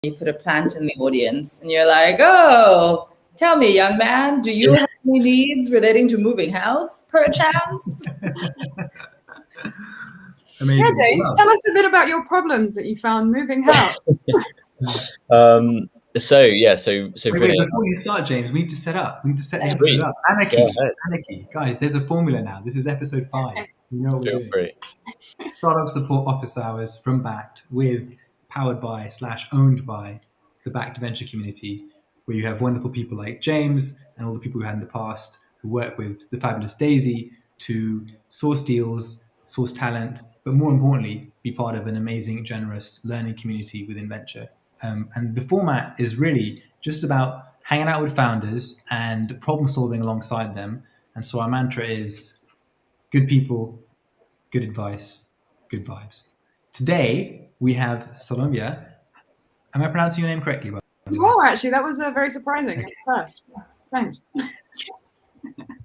you put a plant in the audience and you're like, oh, tell me, young man, do you have any needs relating to moving house, perchance? Amazing. Yeah, James, tell us a bit about your problems that you found moving house. So wait, before you start, James, we need to set the episode up. Anarchy. Guys, there's a formula now. This is episode 5. You know what we're doing. Free. Startup support office hours from Backed, powered by / owned by the Backed venture community, where you have wonderful people like James and all the people we had in the past who work with the fabulous Daisy to source deals, source talent, but more importantly, be part of an amazing, generous learning community within venture. And the format is really just about hanging out with founders and problem solving alongside them. And so our mantra is good people, good advice, good vibes. Today, we have Siloamia. Am I pronouncing your name correctly? You are, actually. That was very surprising. That's first. Thanks.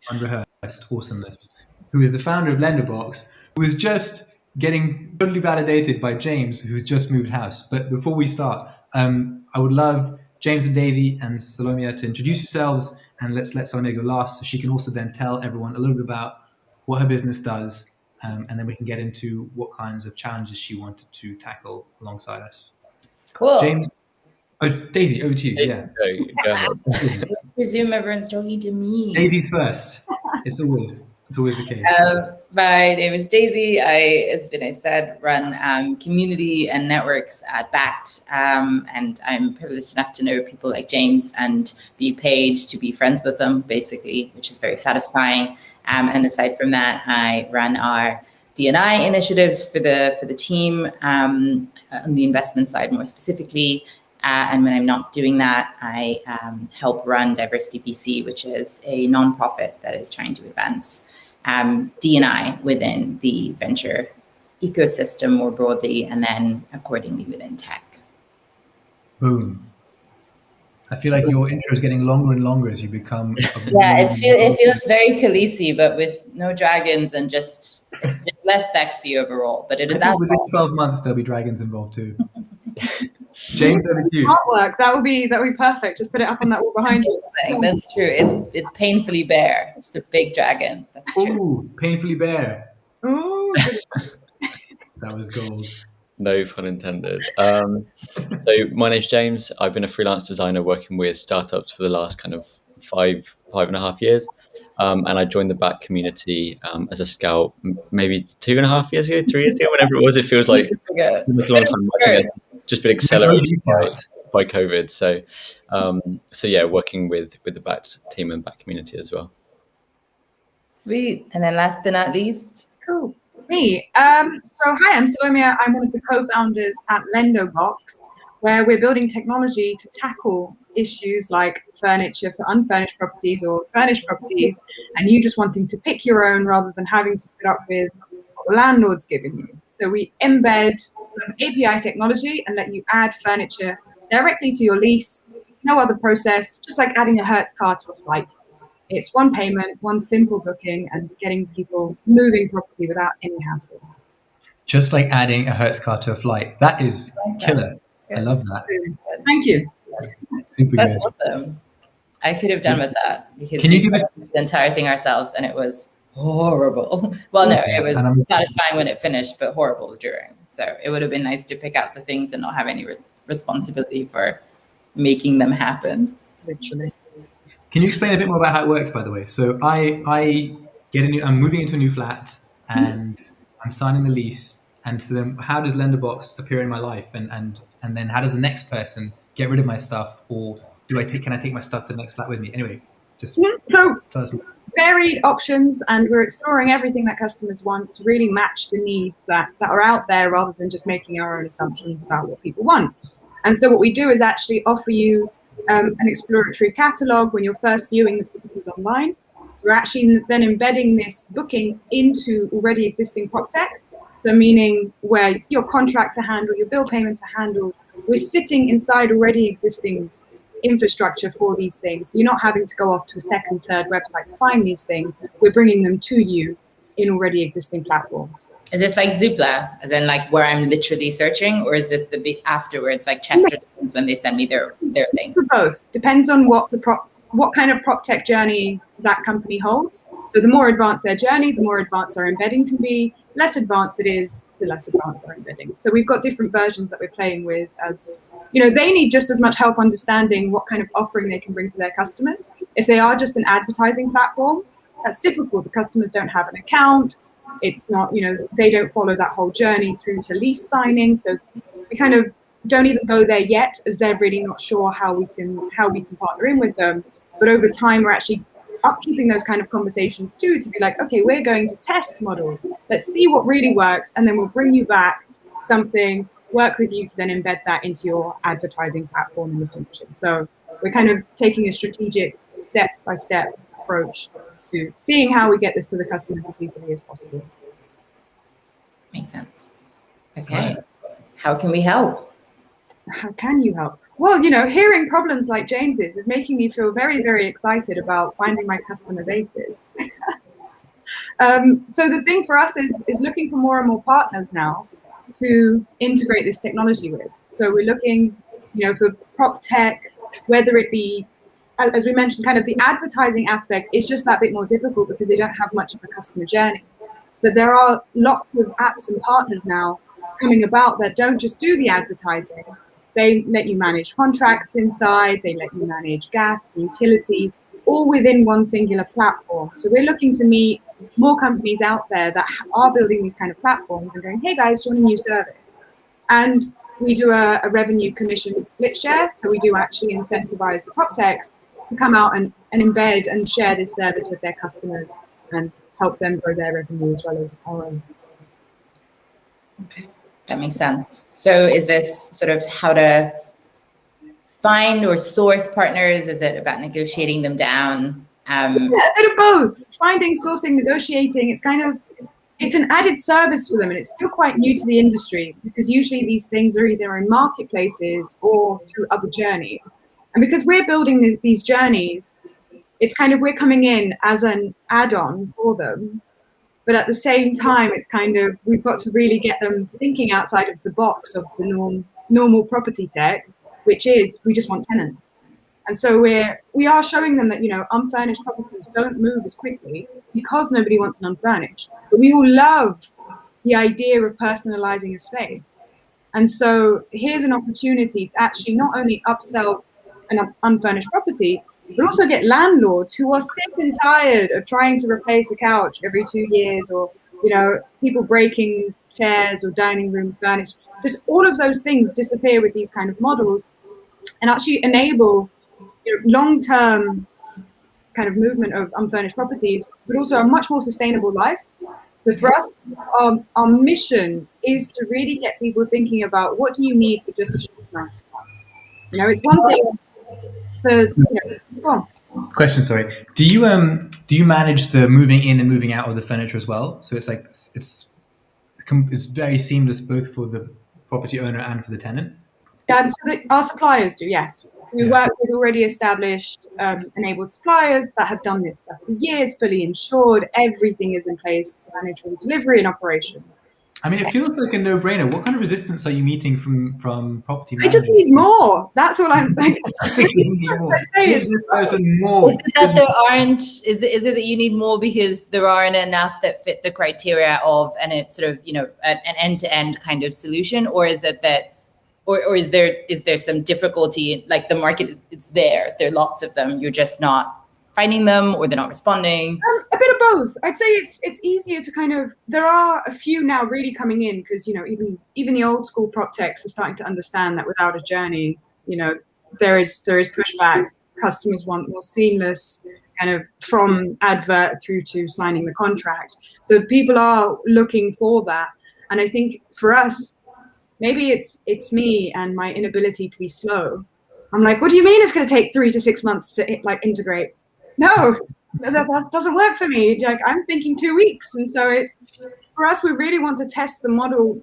Unrehearsed awesomeness. Who is the founder of Lenderbox, who is just getting totally validated by James, who's just moved house. But before we start, I would love James and Daisy and Siloamia to introduce yourselves, and let's let Siloamia go last so she can also then tell everyone a little bit about what her business does, and then we can get into what kinds of challenges she wanted to tackle alongside us. Cool. James, Daisy, over to you. Yeah. Go ahead. Presume everyone's talking to me. Daisy's first. It's always the case. My name is Daisy. I, as Vinay said, run community and networks at Backed, and I'm privileged enough to know people like James and be paid to be friends with them, basically, which is very satisfying. And aside from that, I run our D&I initiatives for the team on the investment side more specifically. And when I'm not doing that, I help run Diversity PC, which is a nonprofit that is trying to advance D&I within the venture ecosystem more broadly, and then accordingly within tech. Boom. I feel like your intro is getting longer and longer as you become. It feels very Khaleesi, but with no dragons and it's just less sexy overall. But it is. Within 12 months there'll be dragons involved too. James, over to you. Artwork, that would be perfect. Just put it up on that wall behind you. That's true. It's painfully bare. It's a big dragon. That's true. Ooh, painfully bare. Ooh. That was gold. No pun intended. So my name's James. I've been a freelance designer working with startups for the last kind of five and a half years. And I joined the Back community as a scout maybe 2.5 years ago, 3 years ago, whenever it was. It feels like a long time. I think it's just been accelerated by COVID. So yeah, working with the Back team and Back community as well. Sweet. And then last but not least, cool. Me. So hi, I'm Siloamia. I'm one of the co-founders at Lenderbox, where we're building technology to tackle issues like furniture for unfurnished properties or furnished properties, and you just wanting to pick your own rather than having to put up with what the landlord's giving you. So we embed some API technology and let you add furniture directly to your lease. No other process, just like adding a Hertz car to a flight. It's one payment, one simple booking, and getting people moving property without any hassle. Just like adding a Hertz car to a flight. That is killer. I love that. Thank you. Super that's good. Awesome. I could have done with that because Can you we give us the entire thing ourselves, and it was horrible. Well, no, it was satisfying when it finished, but horrible during. So it would have been nice to pick out the things and not have any responsibility for making them happen. Literally. Can you explain a bit more about how it works, by the way? So I'm moving into a new flat and I'm signing the lease. And so then how does Lenderbox appear in my life? And then how does the next person get rid of my stuff? Or can I take my stuff to the next flat with me? Anyway, just so tell us. Varied options, and we're exploring everything that customers want to really match the needs that are out there rather than just making our own assumptions about what people want. And so what we do is actually offer you an exploratory catalog when you're first viewing the properties online. So we're actually then embedding this booking into already existing prop tech. So meaning where your contracts are handled, your bill payments are handled, we're sitting inside already existing infrastructure for these things. So you're not having to go off to a second, third website to find these things. We're bringing them to you in already existing platforms. Is this like Zoopla, as in like where I'm literally searching, or is this the bit afterwards, like Chester when they send me their thing? For both. Depends on what kind of prop tech journey that company holds. So the more advanced their journey, the more advanced our embedding can be. Less advanced it is, the less advanced our embedding. So we've got different versions that we're playing with, as you know, they need just as much help understanding what kind of offering they can bring to their customers. If they are just an advertising platform, that's difficult. The customers don't have an account. It's not, you know, they don't follow that whole journey through to lease signing. So we kind of don't even go there yet, as they're really not sure how we can partner in with them. But over time, we're actually upkeeping those kind of conversations too, to be like, okay, we're going to test models. Let's see what really works, and then we'll bring you back something, work with you to then embed that into your advertising platform in the future. So we're kind of taking a strategic step-by-step approach to seeing how we get this to the customers as easily as possible. Makes sense. Okay. How can we help? How can you help? Well, you know, hearing problems like James's is making me feel very, very excited about finding my customer bases. So the thing for us is looking for more and more partners now to integrate this technology with. So we're looking, you know, for prop tech, whether it be, as we mentioned, kind of the advertising aspect is just that bit more difficult because they don't have much of a customer journey. But there are lots of apps and partners now coming about that don't just do the advertising. They let you manage contracts inside, they let you manage gas, utilities, all within one singular platform. So we're looking to meet more companies out there that are building these kind of platforms and going, hey guys, do you want a new service? And we do a revenue commission split share. So we do actually incentivize the prop techs to come out and embed and share this service with their customers and help them grow their revenue as well as our own. Okay, that makes sense. So is this sort of how to find or source partners? Is it about negotiating them down? Yeah, a bit of both. Finding, sourcing, negotiating. It's an added service for them, and it's still quite new to the industry because usually these things are either in marketplaces or through other journeys. And because we're building these journeys, it's kind of, we're coming in as an add-on for them. But at the same time, it's kind of, we've got to really get them thinking outside of the box of the normal property tech, which is, we just want tenants. And so we are showing them that, you know, unfurnished properties don't move as quickly because nobody wants an unfurnished. But we all love the idea of personalizing a space. And so here's an opportunity to actually not only upsell an unfurnished property, but also get landlords who are sick and tired of trying to replace a couch every 2 years, or, you know, people breaking chairs or dining room furniture. Just all of those things disappear with these kind of models and actually enable, you know, long-term kind of movement of unfurnished properties, but also a much more sustainable life. So for us, our mission is to really get people thinking about what do you need for just a short amount of time. You know, it's one thing to, you know, go on. Question, sorry. Do you manage the moving in and moving out of the furniture as well? So it's like it's very seamless both for the property owner and for the tenant. Our suppliers do, yes. So we work with already established enabled suppliers that have done this stuff for years, fully insured. Everything is in place to manage all the delivery and operations. I mean, it feels like a no-brainer. What kind of resistance are you meeting from property managers? I just need more. That's all I'm like. Is this person more? Is it that there aren't? Is it that you need more because there aren't enough that fit the criteria of, and it's sort of, you know, an end-to-end kind of solution, or is it that, or is there some difficulty? Like the market, it's there. There are lots of them. You're just not finding them, or they're not responding? A bit of both. I'd say it's easier to kind of, there are a few now really coming in because, you know, even the old school prop techs are starting to understand that without a journey, you know, there is pushback. Customers want more seamless kind of from advert through to signing the contract. So people are looking for that. And I think for us, maybe it's me and my inability to be slow. I'm like, what do you mean it's going to take 3 to 6 months to like integrate? No, that doesn't work for me. Like, I'm thinking 2 weeks. And so it's, for us, we really want to test the model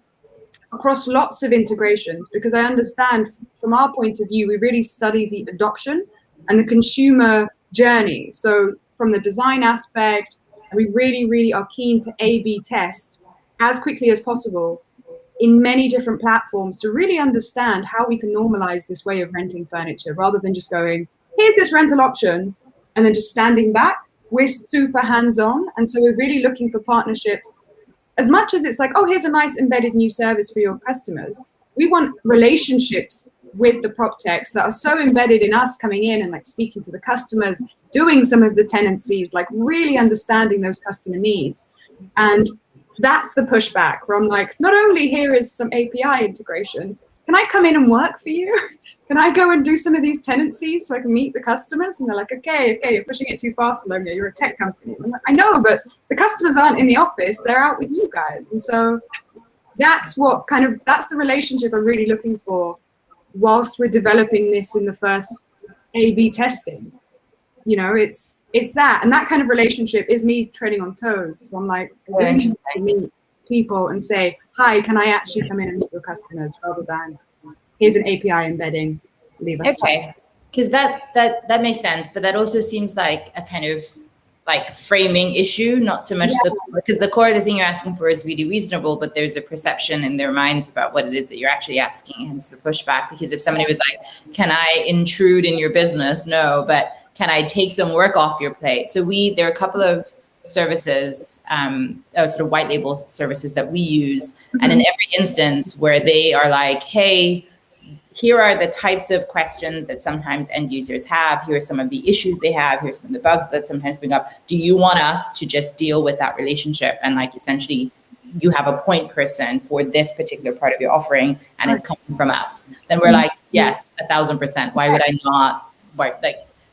across lots of integrations, because I understand from our point of view, we really study the adoption and the consumer journey. So from the design aspect, we really, really are keen to A/B test as quickly as possible in many different platforms to really understand how we can normalize this way of renting furniture rather than just going, here's this rental option, and then just standing back. We're super hands-on. And so we're really looking for partnerships. As much as it's like, oh, here's a nice embedded new service for your customers, we want relationships with the prop techs that are so embedded in us coming in and like speaking to the customers, doing some of the tenancies, like really understanding those customer needs. And that's the pushback where I'm like, not only here is some API integrations, can I come in and work for you? Can I go and do some of these tenancies so I can meet the customers? And they're like, okay, you're pushing it too fast, Siloamia, you're a tech company. I'm like, I know, but the customers aren't in the office, they're out with you guys. And so that's the relationship I'm really looking for whilst we're developing this in the first A/B testing. You know, it's that, and that kind of relationship is me treading on toes. So I'm like, I really need to meet people and say, hi, can I actually come in and meet your customers rather than here's an API embedding, leave us. Okay, because that makes sense, but that also seems like a kind of like framing issue, not so much because the core of the thing you're asking for is really reasonable, but there's a perception in their minds about what it is that you're actually asking, hence the pushback. Because if somebody was like, can I intrude in your business? No, but can I take some work off your plate? So there are a couple of services, sort of white label services that we use. And in every instance where they are like, hey, here are the types of questions that sometimes end users have. Here are some of the issues they have. Here's some of the bugs that sometimes bring up. Do you want us to just deal with that relationship? And like, essentially, you have a point person for this particular part of your offering, and it's coming from us. Then we're like, yes, 1,000%. Why would I not?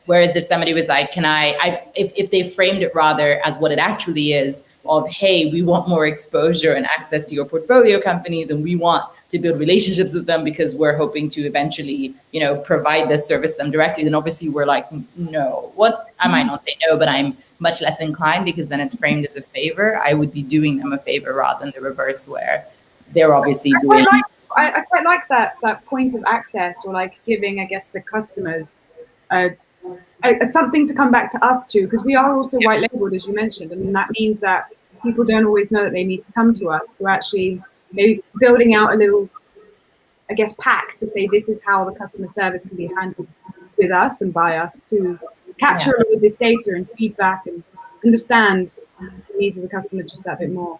Whereas if somebody was like, if they framed it rather as what it actually is, of, hey, we want more exposure and access to your portfolio companies, and we want to build relationships with them because we're hoping to eventually, provide this service to them directly, then obviously we're like, no. I might not say no, but I'm much less inclined, because then it's framed as a favor. I would be doing them a favor rather than the reverse, where they're obviously doing. I quite like that point of access, or like giving, I guess, the customers something to come back to us to, because we are also white labeled, as you mentioned, and that means that people don't always know that they need to come to us. So actually maybe building out a little, I guess, pack to say this is how the customer service can be handled with us and by us, to capture all of this data and feedback and understand the needs of the customer just that bit more.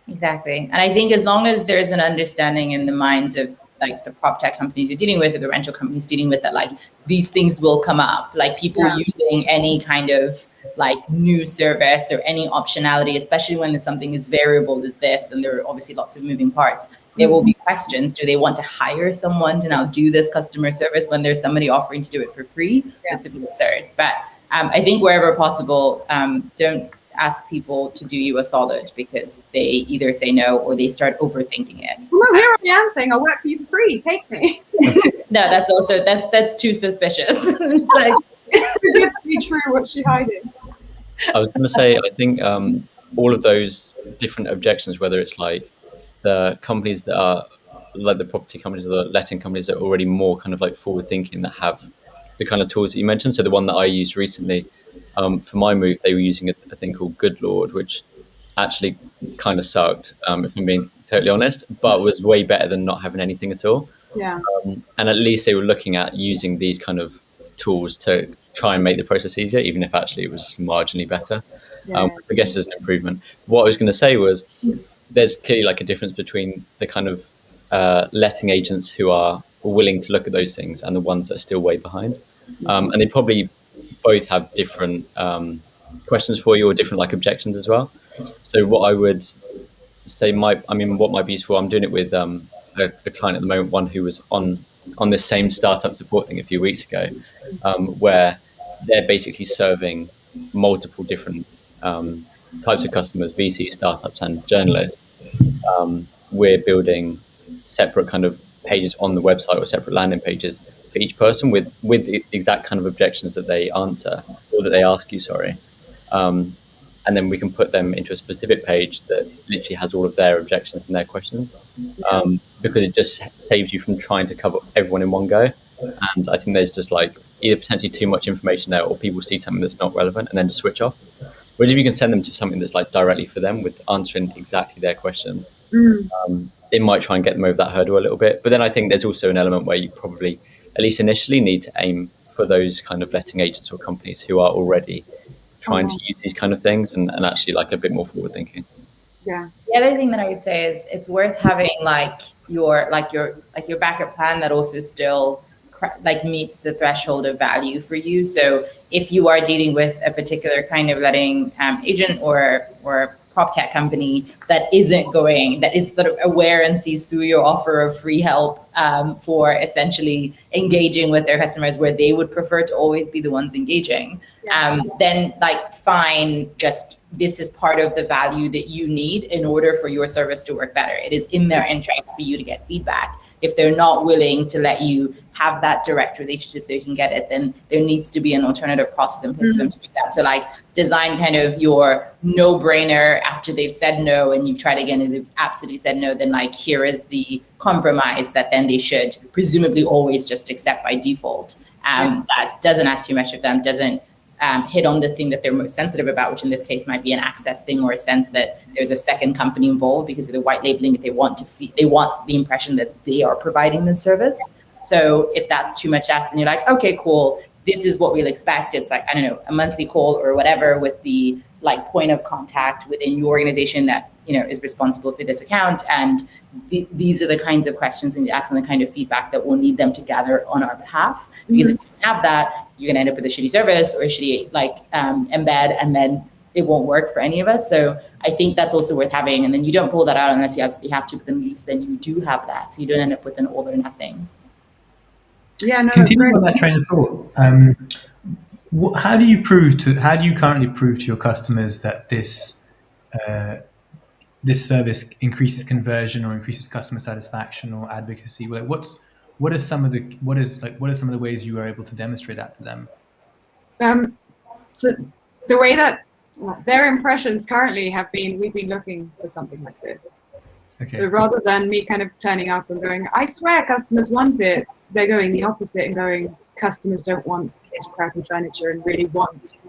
Exactly. And I think as long as there's an understanding in the minds of like the prop tech companies you're dealing with, or the rental companies dealing with, that like these things will come up, like people using any kind of like new service or any optionality, especially when there's something as variable as this, and there are obviously lots of moving parts. There will be questions. Do they want to hire someone to now do this customer service when there's somebody offering to do it for free? That's a bit absurd. But I think wherever possible, don't ask people to do you a solid, because they either say no or they start overthinking it. Well, no, here I am saying I'll work for you for free. Take me. No, that's too suspicious. It's like, it's too good to be true. What's she hiding? I was going to say, I think all of those different objections, whether it's like the companies that are like the property companies or the letting companies that are already more kind of like forward thinking, that have the kind of tools that you mentioned. So the one that I used recently for my move, they were using a thing called Good Lord, which actually kind of sucked, if I'm being totally honest, but was way better than not having anything at all. Yeah. And at least they were looking at using these kind of tools to try and make the process easier, even if actually it was marginally better. I guess there's an improvement. What I was going to say was, there's clearly like a difference between the kind of letting agents who are willing to look at those things and the ones that are still way behind. And they probably both have different questions for you, or different like objections as well. So what I would say what might be useful, I'm doing it with a client at the moment, one who was on this same startup support thing a few weeks ago, where they're basically serving multiple different types of customers, VC, startups, and journalists. We're building separate kind of pages on the website, or separate landing pages for each person with the exact kind of objections that they answer, or that they ask you, sorry. And then we can put them into a specific page that literally has all of their objections and their questions, because it just saves you from trying to cover everyone in one go. And I think there's just like either potentially too much information there, or people see something that's not relevant and then just switch off. Whereas if you can send them to something that's like directly for them with answering exactly their questions, it might try and get them over that hurdle a little bit. But then I think there's also an element where you probably, at least initially, need to aim for those kind of letting agents or companies who are already trying to use these kind of things and actually like a bit more forward thinking. Yeah. The other thing that I would say is it's worth having your backup plan that also still meets the threshold of value for you. So if you are dealing with a particular kind of letting agent or prop tech company that is sort of aware and sees through your offer of free help for essentially engaging with their customers where they would prefer to always be the ones engaging, then fine, just this is part of the value that you need in order for your service to work better. It is in their interest for you to get feedback. If they're not willing to let you have that direct relationship so you can get it, then there needs to be an alternative process in place for them to do that. So design kind of your no-brainer after they've said no and you've tried again and they've absolutely said no, then here is the compromise that then they should presumably always just accept by default. That doesn't ask too much of them, doesn't hit on the thing that they're most sensitive about, which in this case might be an access thing or a sense that there's a second company involved because of the white labeling. They want the impression that they are providing the service. So if that's too much asked, then you're like, okay, cool. This is what we'll expect. It's I don't know, a monthly call or whatever with the point of contact within your organization that is responsible for this account. And these are the kinds of questions we need to ask and the kind of feedback that we'll need them to gather on our behalf. Because if you don't have that, you're going to end up with a shitty service or a shitty embed, and then it won't work for any of us. So I think that's also worth having. And then you don't pull that out unless you absolutely have to, but at least then you do have that. So you don't end up with an all or nothing. Yeah, no. Continuing on that train of thought, how do you currently prove to your customers that this service increases conversion or increases customer satisfaction or advocacy? What are some of the ways you are able to demonstrate that to them? So the way that their impressions currently have been, we've been looking for something like this. Okay. So rather than me kind of turning up and going, I swear customers want it, they're going the opposite and going, customers don't want this crappy furniture and really want,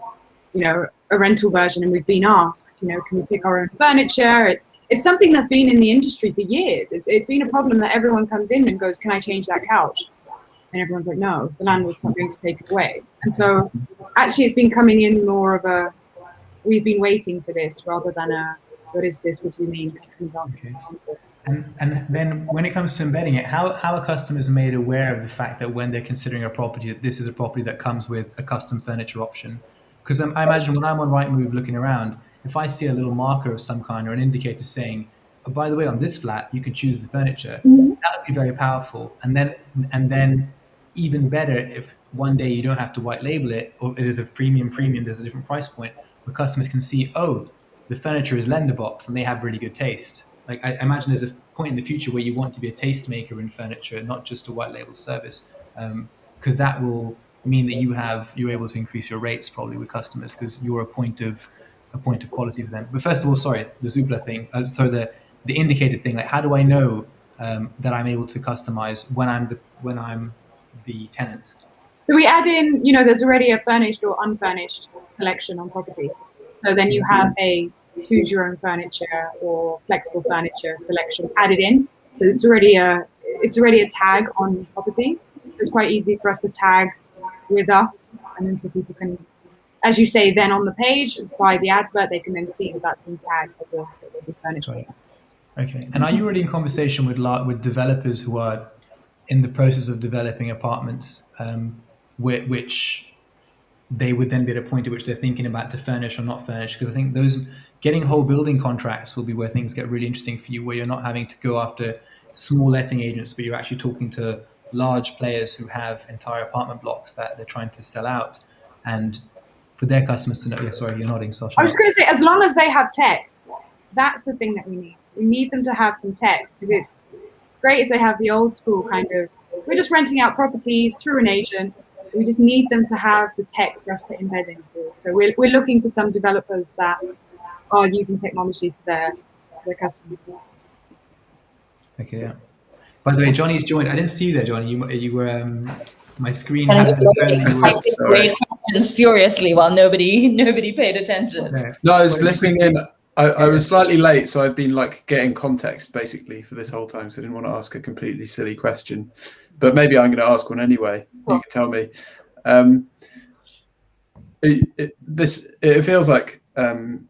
a rental version. And we've been asked, can we pick our own furniture? It's something that's been in the industry for years. It's been a problem that everyone comes in and goes, can I change that couch? And everyone's like, no, the landlord's not going to take it away. And so actually it's been coming in more of we've been waiting for this rather than what is this? What do you mean? Customers aren't. Okay. And then when it comes to embedding it, how are customers made aware of the fact that when they're considering a property, that this is a property that comes with a custom furniture option? Because I imagine when I'm on Rightmove looking around, if I see a little marker of some kind or an indicator saying, oh, by the way, on this flat, you can choose the furniture, that would be very powerful. And then even better if one day you don't have to white label it, or it is a premium, there's a different price point where customers can see, oh, the furniture is Lenderbox and they have really good taste. I imagine there's a point in the future where you want to be a tastemaker in furniture, not just a white label service, because that will mean that you're able to increase your rates probably with customers because you're a point of quality for them. But first of all, sorry, the Zoopla thing, the indicator thing, how do I know that I'm able to customize when I'm the tenant? So we add in, there's already a furnished or unfurnished selection on properties. So then you have a choose your own furniture or flexible furniture selection added in. So it's already a tag on properties. So it's quite easy for us to tag with us, and then so people can, as you say, then on the page by the advert, they can then see that that's been tagged as a furniture. Right. Okay. And are you already in conversation with developers who are in the process of developing apartments, which they would then be at a point at which they're thinking about to furnish or not furnish? Because I think getting whole building contracts will be where things get really interesting for you, where you're not having to go after small letting agents, but you're actually talking to large players who have entire apartment blocks that they're trying to sell out, and for their customers to know. Yeah, sorry, you're nodding, Sasha. I was just going to say, as long as they have tech, that's the thing that we need. We need them to have some tech, because it's great if they have the old school kind of, we're just renting out properties through an agent. We just need them to have the tech for us to embed into. So we're looking for some developers that are using technology for their customers. Okay, yeah. By the way, Johnny's joined. I didn't see you there, Johnny. You were my screen had sorry. questions furiously while nobody paid attention. Okay. No, I was listening in. I was slightly late, so I've been like getting context basically for this whole time. So I didn't want to ask a completely silly question, but maybe I'm going to ask one anyway. You can tell me. It feels like kind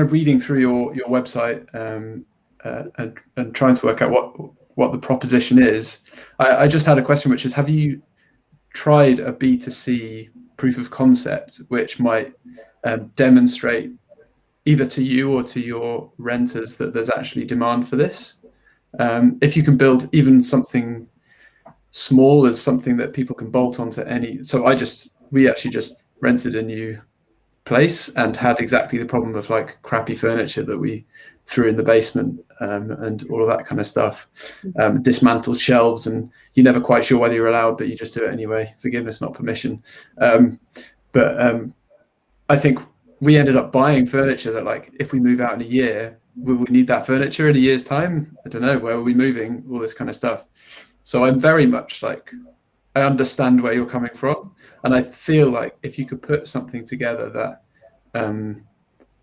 of reading through your website and trying to work out what the proposition is. I just had a question, which is: have you tried a B2C proof of concept which might demonstrate either to you or to your renters that there's actually demand for this? If you can build even something small as something that people can bolt onto any. So we actually just rented a new place and had exactly the problem of like crappy furniture that we threw in the basement and all of that kind of stuff. Dismantled shelves, and you're never quite sure whether you're allowed, but you just do it anyway. Forgiveness, not permission. But I think we ended up buying furniture that, like, if we move out in a year, will we need that furniture in a year's time? I don't know. Where are we moving? All this kind of stuff. So I'm very much like, I understand where you're coming from, and I feel like if you could put something together that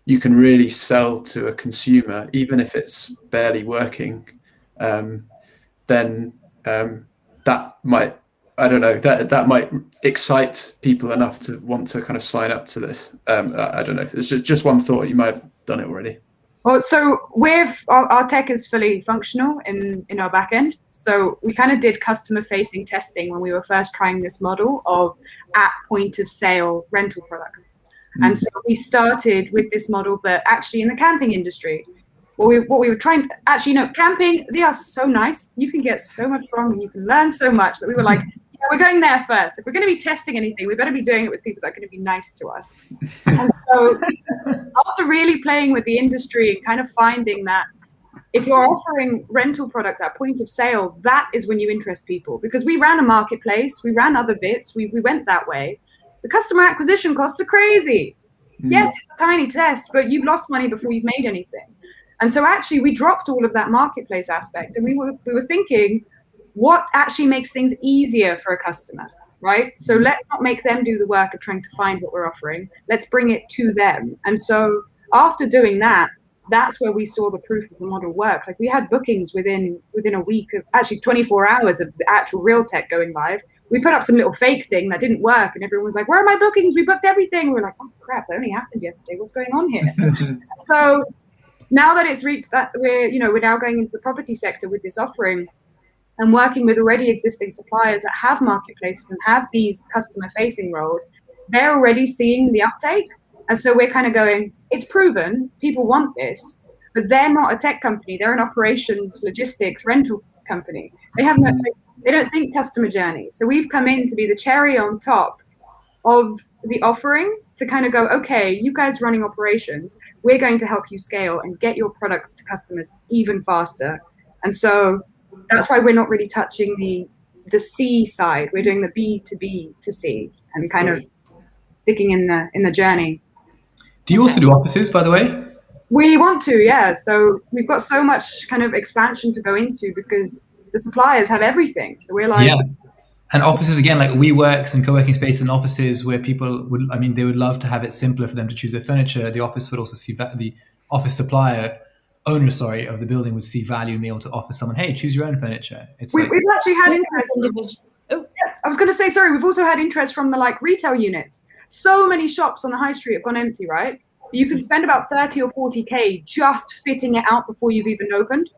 you can really sell to a consumer, even if it's barely working, then that might, I don't know, that might excite people enough to want to kind of sign up to this. I don't know. It's just one thought. You might have done it already. Well, so our tech is fully functional in our back end. So we kind of did customer facing testing when we were first trying this model of at point of sale rental products. And so we started with this model, but actually in the camping industry. What we were trying, actually, camping, they are so nice. You can get so much wrong and you can learn so much that we were like, yeah, we're going there first. If we're going to be testing anything, we better be doing it with people that are going to be nice to us. And so after really playing with the industry and kind of finding that if you're offering rental products at point of sale, that is when you interest people. Because we ran a marketplace, we ran other bits, we went that way. The customer acquisition costs are crazy. Yes, it's a tiny test, but you've lost money before you've made anything. And so actually we dropped all of that marketplace aspect, and we were thinking, what actually makes things easier for a customer, right? So let's not make them do the work of trying to find what we're offering. Let's bring it to them. And so after doing that, that's where we saw the proof of the model work. Like, we had bookings within a week of, actually 24 hours of the actual real tech going live. We put up some little fake thing that didn't work, and everyone was like, where are my bookings? We booked everything. We're like, oh crap, that only happened yesterday. What's going on here? So now that it's reached that, we're now going into the property sector with this offering and working with already existing suppliers that have marketplaces and have these customer facing roles. They're already seeing the uptake. And so we're kind of going, it's proven, people want this, but they're not a tech company. They're an operations, logistics, rental company. They don't think customer journey. So we've come in to be the cherry on top of the offering to kind of go, okay, you guys running operations, we're going to help you scale and get your products to customers even faster. And so that's why we're not really touching the C side. We're doing the B to B to C and kind of sticking in the journey. Do you also do offices, by the way? We want to, yeah. So we've got so much kind of expansion to go into because the suppliers have everything. So we're like, yeah. And offices, again, like WeWorks and co-working spaces and offices where people would, they would love to have it simpler for them to choose their furniture. The office would also see the office supplier, owner, of the building would see value in being able to offer someone, hey, choose your own furniture. We've actually had interest. I was going to say, sorry, we've also had interest from the retail units. So many shops on the high street have gone empty, right? You can spend about 30 or 40K just fitting it out before you've even opened.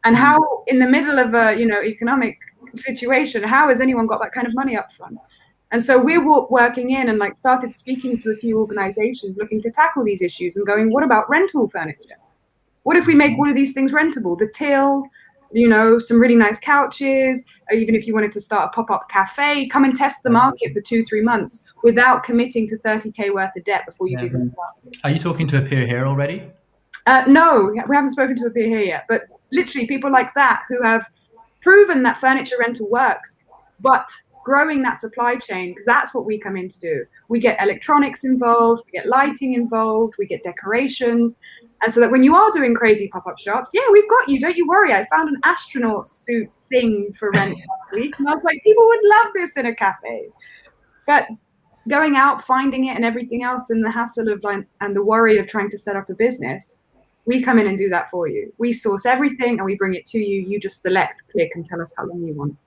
And how, in the middle of a economic situation, how has anyone got that kind of money up front? And so we're working in and started speaking to a few organizations looking to tackle these issues and going, what about rental furniture? What if we make one of these things rentable? The till, some really nice couches, or even if you wanted to start a pop-up cafe, come and test the market for 2-3 months without committing to 30K worth of debt before you even start. Are you talking to a peer here already? No, we haven't spoken to a peer here yet, but literally people like that who have proven that furniture rental works, but growing that supply chain, because that's what we come in to do. We get electronics involved, we get lighting involved, we get decorations. And so that when you are doing crazy pop-up shops, yeah, we've got you. Don't you worry. I found an astronaut suit thing for rent last week. And I was like, people would love this in a cafe. But going out, finding it and everything else, and the hassle of like, and the worry of trying to set up a business, we come in and do that for you. We source everything and we bring it to you. You just select, click, and tell us how long you want.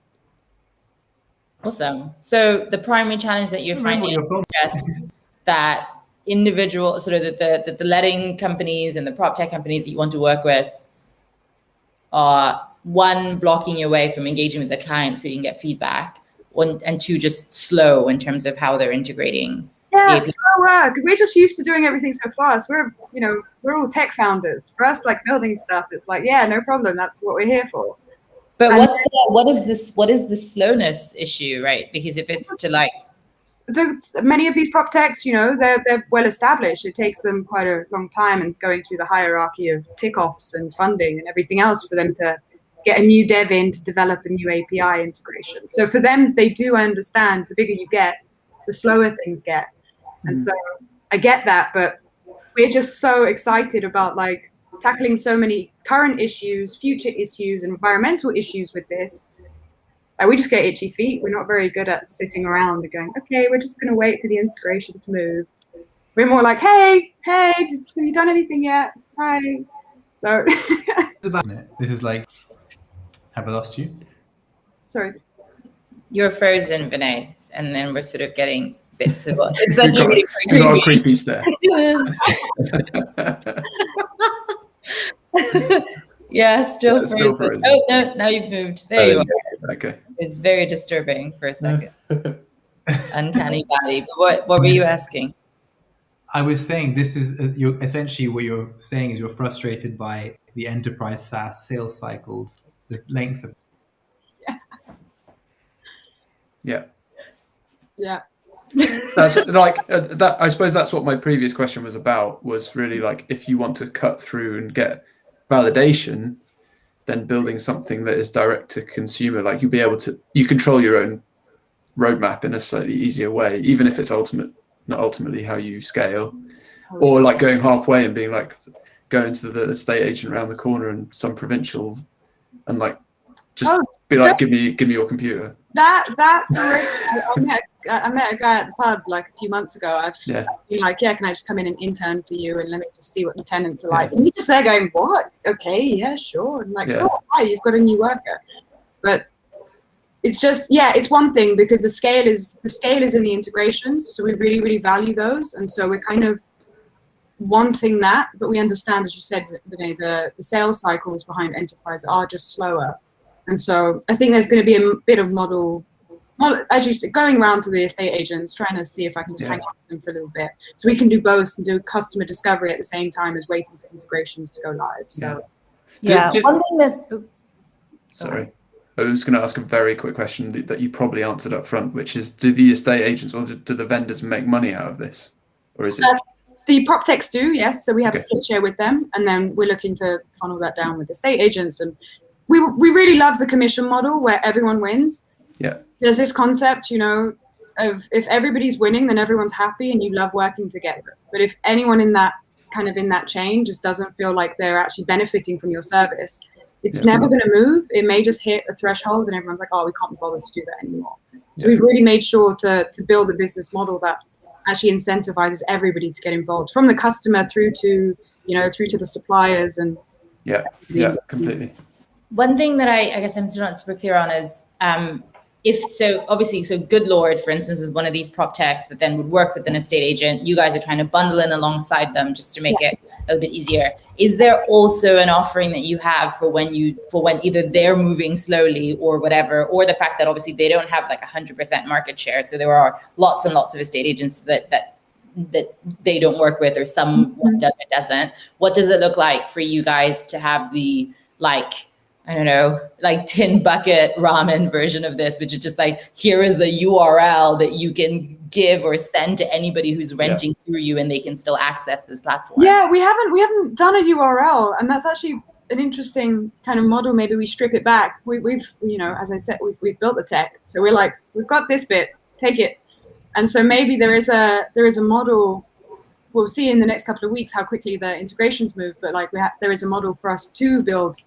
Awesome. So the primary challenge that you're finding is just that individual, sort of the letting companies and the prop tech companies that you want to work with are, one, blocking your way from engaging with the client so you can get feedback, one, and two, just slow in terms of how they're integrating. Yeah, slow work. We're just used to doing everything so fast. We're all tech founders. For us, like building stuff, it's like, yeah, no problem. That's what we're here for. But what is the slowness issue, right? Because if it's to like many of these prop techs, they're well established. It takes them quite a long time and going through the hierarchy of tick-offs and funding and everything else for them to get a new dev in to develop a new API integration. So for them, they do understand the bigger you get, the slower things get. And so I get that, but we're just so excited about like tackling so many current issues, future issues, and environmental issues with this. We just get itchy feet. We're not very good at sitting around and going, okay, we're just going to wait for the integration to move. We're more like, hey, have you done anything yet? Hi. So this is like, have I lost you? Sorry. You're frozen, Vinay, and then we're sort of getting bits of it's such a really creepy. Got a creepy stare. Yeah, still frozen. Oh no, now you've moved. There you are. Okay. It's very disturbing for a second. Uncanny valley. But what were you asking? I was saying this is essentially what you're saying is you're frustrated by the enterprise SaaS sales cycles, the length of. Yeah. That's like that. I suppose that's what my previous question was about. Was really like, if you want to cut through and get validation, then building something that is direct to consumer, like you control your own roadmap in a slightly easier way, even if it's not ultimately how you scale, or like going halfway and being like, going to the estate agent around the corner and some provincial, and like just be like, give me your computer. That's I met a guy at the pub like a few months ago. I've been like, can I just come in and intern for you and let me just see what the tenants are like? And he's just there going, what? Okay, yeah, sure. And like, oh, hi, you've got a new worker. But it's just, it's one thing because the scale is in the integrations. So we really, really value those. And so we're kind of wanting that, but we understand, as you said, Vinay, the sales cycles behind enterprise are just slower. And so I think there's going to be a bit of model, as you said, going around to the estate agents, trying to see if I can just hang on to them for a little bit. So we can do both and do customer discovery at the same time as waiting for integrations to go live. So one thing that... Sorry. I was going to ask a very quick question that you probably answered up front, which is, do the estate agents or do the vendors make money out of this? Or is it... The prop techs do, yes. So we have a split share with them, and then we're looking to funnel that down with estate agents. And we really love the commission model where everyone wins. Yeah. There's this concept, of if everybody's winning, then everyone's happy and you love working together. But if anyone in that chain just doesn't feel like they're actually benefiting from your service, it's never going to move. It may just hit a threshold and everyone's like, oh, we can't be bothered to do that anymore. So we've really made sure to build a business model that actually incentivizes everybody to get involved, from the customer through to the suppliers and completely. One thing that I guess I'm still not super clear on is so Good Lord, for instance, is one of these prop techs that then would work with an estate agent. You guys are trying to bundle in alongside them just to make it a little bit easier. Is there also an offering that you have for when either they're moving slowly or whatever, or the fact that obviously they don't have like 100% market share, so there are lots and lots of estate agents that they don't work with, or some doesn't. What does it look like for you guys to have the tin bucket ramen version of this, which is just like, here is a URL that you can give or send to anybody who's renting through you, and they can still access this platform? Yeah, we haven't done a URL, and that's actually an interesting kind of model. Maybe we strip it back. We've as I said, we've built the tech, so we're like, we've got this bit, take it. And so maybe there is a model. We'll see in the next couple of weeks how quickly the integrations move, but like there is a model for us to build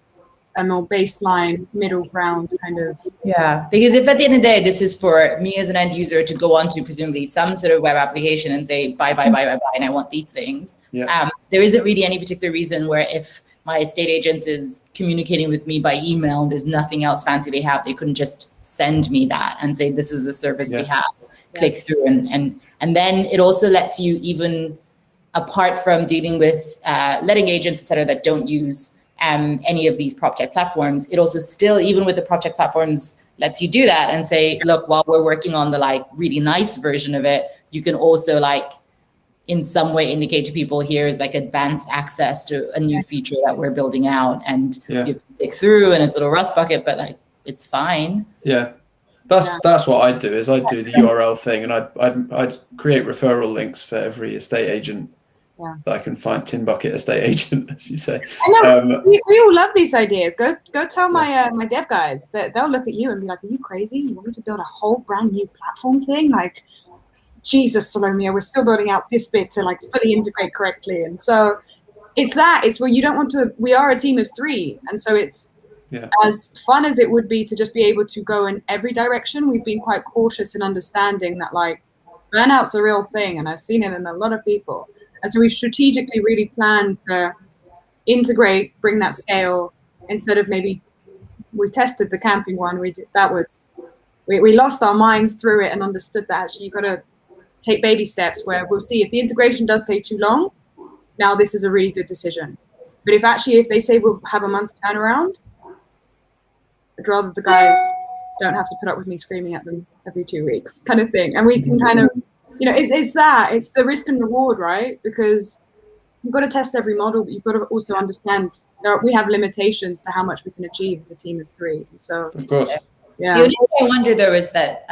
a more baseline middle ground kind of. Yeah, because if at the end of the day, this is for me as an end user to go onto presumably some sort of web application and say, buy, and I want these things. Yeah. There isn't really any particular reason where if my estate agent is communicating with me by email, there's nothing else fancy they have, they couldn't just send me that and say, this is a service we have, click through. And then it also lets you, even apart from dealing with letting agents, et cetera, that don't use any of these PropTech platforms, it also still, even with the PropTech platforms, lets you do that and say, look, while we're working on the like really nice version of it, you can also like in some way indicate to people, here's like advanced access to a new feature that we're building out, and you have to click through and it's a little rust bucket, but like it's fine. Yeah. That's what I'd do, is I'd do the URL thing, and I'd create referral links for every estate agent that I can find, tin bucket estate agent, as you say. I know, we all love these ideas. Go tell my my dev guys that they'll look at you and be like, are you crazy? You want me to build a whole brand new platform thing? Like, Jesus, Siloamia, we're still building out this bit to like fully integrate correctly. And so it's where you don't want to, we are a team of 3. And so it's as fun as it would be to just be able to go in every direction. We've been quite cautious in understanding that like burnout's a real thing. And I've seen it in a lot of people. And so we've strategically really planned to integrate, bring that scale, instead of maybe, we tested the camping one. We lost our minds through it and understood that actually you've got to take baby steps, where we'll see if the integration does take too long. Now this is a really good decision. But if they say we'll have a month turnaround, I'd rather the guys don't have to put up with me screaming at them every 2 weeks kind of thing. And we can kind of, it's the risk and reward, right? Because you've got to test every model, but you've got to also understand we have limitations to how much we can achieve as a team of 3. And so, of course. Yeah. The only thing I wonder though is that